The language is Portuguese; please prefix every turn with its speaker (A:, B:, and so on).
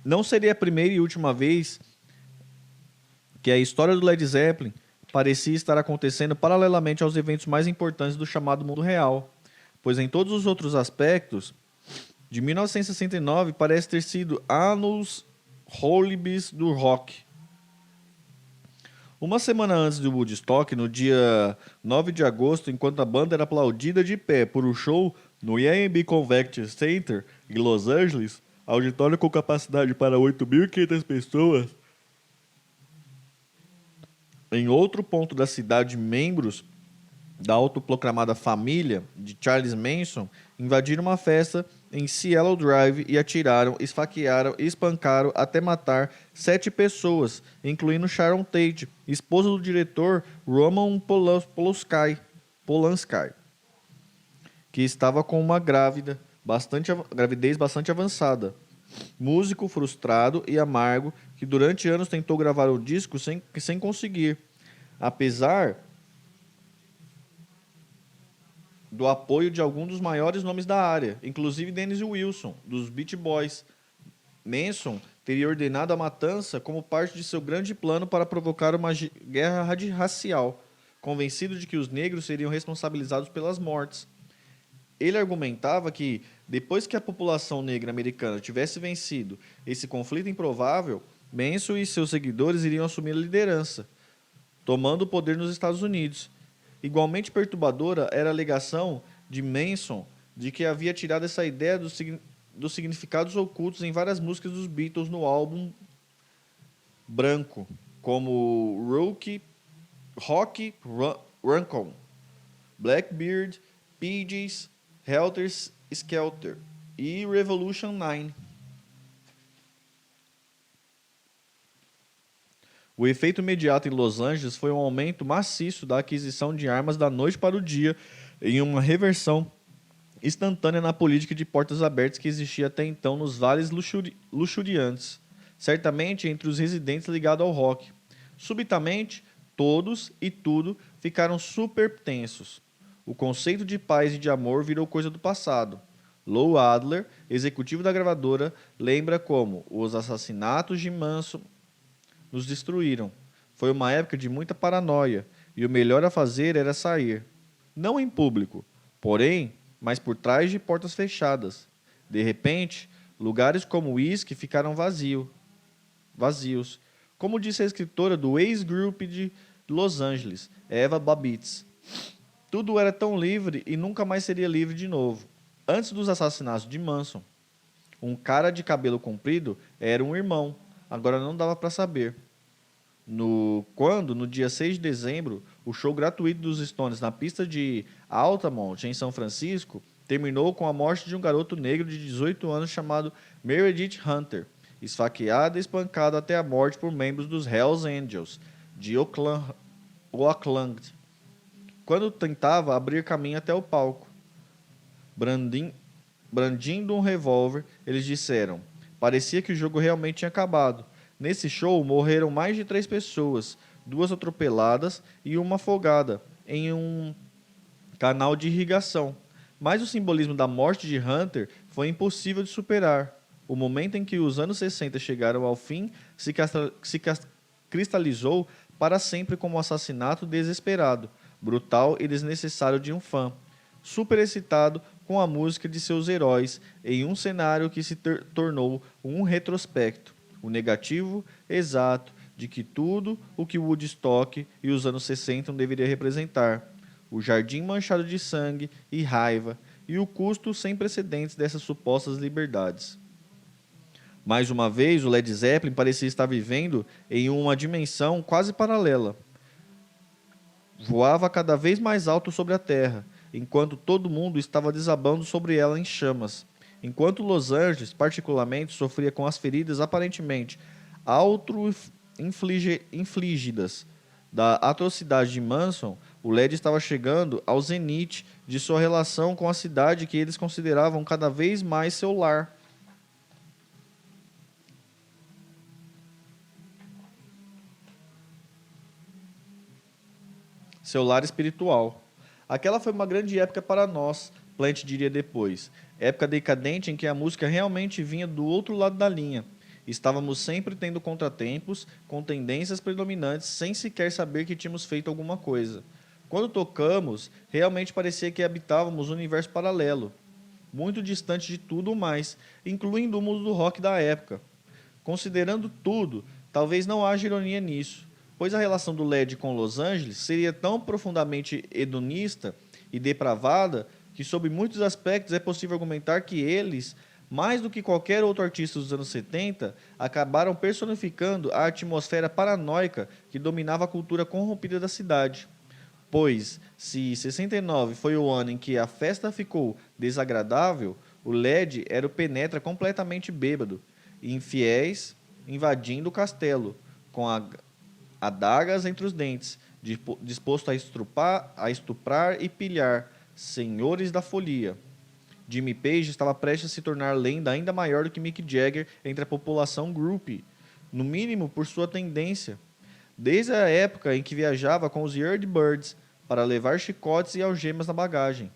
A: Não seria a primeira e última vez que a história do Led Zeppelin parecia estar acontecendo paralelamente aos eventos mais importantes do chamado mundo real, pois em todos os outros aspectos, de 1969 parece ter sido annus horribilis do rock. Uma semana antes do Woodstock, no dia 9 de agosto, enquanto a banda era aplaudida de pé por um show no IMB Convention Center, em Los Angeles, auditório com capacidade para 8.500 pessoas, em outro ponto da cidade, membros da autoproclamada família de Charles Manson invadiram uma festa em Cielo Drive e atiraram, esfaquearam e espancaram até matar 7 pessoas, incluindo Sharon Tate, esposa do diretor Roman Polanski, que estava com uma gravidez bastante avançada. Músico frustrado e amargo que durante anos tentou gravar o disco sem conseguir, apesar do apoio de alguns dos maiores nomes da área, inclusive Dennis Wilson, dos Beach Boys. Manson teria ordenado a matança como parte de seu grande plano para provocar uma guerra racial, convencido de que os negros seriam responsabilizados pelas mortes. Ele argumentava que, depois que a população negra americana tivesse vencido esse conflito improvável, Manson e seus seguidores iriam assumir a liderança, tomando o poder nos Estados Unidos. Igualmente perturbadora era a alegação de Manson de que havia tirado essa ideia dos significados ocultos em várias músicas dos Beatles no álbum branco, como Rocky Raccoon, Blackbeard, Peaches, Helter Skelter e Revolution 9. O efeito imediato em Los Angeles foi um aumento maciço da aquisição de armas da noite para o dia, em uma reversão instantânea na política de portas abertas que existia até então nos vales luxuriantes, certamente entre os residentes ligados ao rock. Subitamente, todos e tudo ficaram super tensos. O conceito de paz e de amor virou coisa do passado. Lou Adler, executivo da gravadora, lembra como os assassinatos de Manson nos destruíram. Foi uma época de muita paranoia, e o melhor a fazer era sair. Não em público, porém, mas por trás de portas fechadas. De repente, lugares como o Whisky ficaram vazios. Como disse a escritora do ex-group de Los Angeles, Eva Babitz. Tudo era tão livre e nunca mais seria livre de novo. Antes dos assassinatos de Manson, um cara de cabelo comprido era um irmão. Agora não dava para saber. No dia 6 de dezembro, o show gratuito dos Stones na pista de Altamont, em São Francisco, terminou com a morte de um garoto negro de 18 anos chamado Meredith Hunter, esfaqueado e espancado até a morte por membros dos Hells Angels de Oakland, quando tentava abrir caminho até o palco. Brandindo um revólver, eles disseram: parecia que o jogo realmente tinha acabado. Nesse show morreram mais de 3 pessoas, 2 atropeladas e uma afogada em um canal de irrigação. Mas o simbolismo da morte de Hunter foi impossível de superar. O momento em que os anos 60 chegaram ao fim se cristalizou para sempre como um assassinato desesperado, brutal e desnecessário de um fã, super excitado com a música de seus heróis em um cenário que se tornou um retrospecto, o negativo exato de que tudo o que Woodstock e os anos 60 deveria representar, o jardim manchado de sangue e raiva e o custo sem precedentes dessas supostas liberdades. Mais uma vez, o Led Zeppelin parecia estar vivendo em uma dimensão quase paralela. Voava cada vez mais alto sobre a terra, enquanto todo mundo estava desabando sobre ela em chamas. Enquanto Los Angeles, particularmente, sofria com as feridas aparentemente auto-infligidas da atrocidade de Manson, o Led estava chegando ao zenite de sua relação com a cidade que eles consideravam cada vez mais seu lar. Seu lar espiritual. Aquela foi uma grande época para nós, Plant diria depois. Época decadente em que a música realmente vinha do outro lado da linha. Estávamos sempre tendo contratempos, com tendências predominantes, sem sequer saber que tínhamos feito alguma coisa. Quando tocamos, realmente parecia que habitávamos um universo paralelo, muito distante de tudo mais, incluindo o mundo do rock da época. Considerando tudo, talvez não haja ironia nisso, pois a relação do LED com Los Angeles seria tão profundamente hedonista e depravada que, sob muitos aspectos, é possível argumentar que eles, mais do que qualquer outro artista dos anos 70, acabaram personificando a atmosfera paranoica que dominava a cultura corrompida da cidade. Pois, se 69 foi o ano em que a festa ficou desagradável, o LED era o penetra completamente bêbado, e infiéis invadindo o castelo, com adagas entre os dentes, disposto a estuprar e pilhar senhores da folia. Jimmy Page estava prestes a se tornar lenda ainda maior do que Mick Jagger entre a população groupie, no mínimo por sua tendência. Desde a época em que viajava com os Yardbirds para levar chicotes e algemas na bagagem.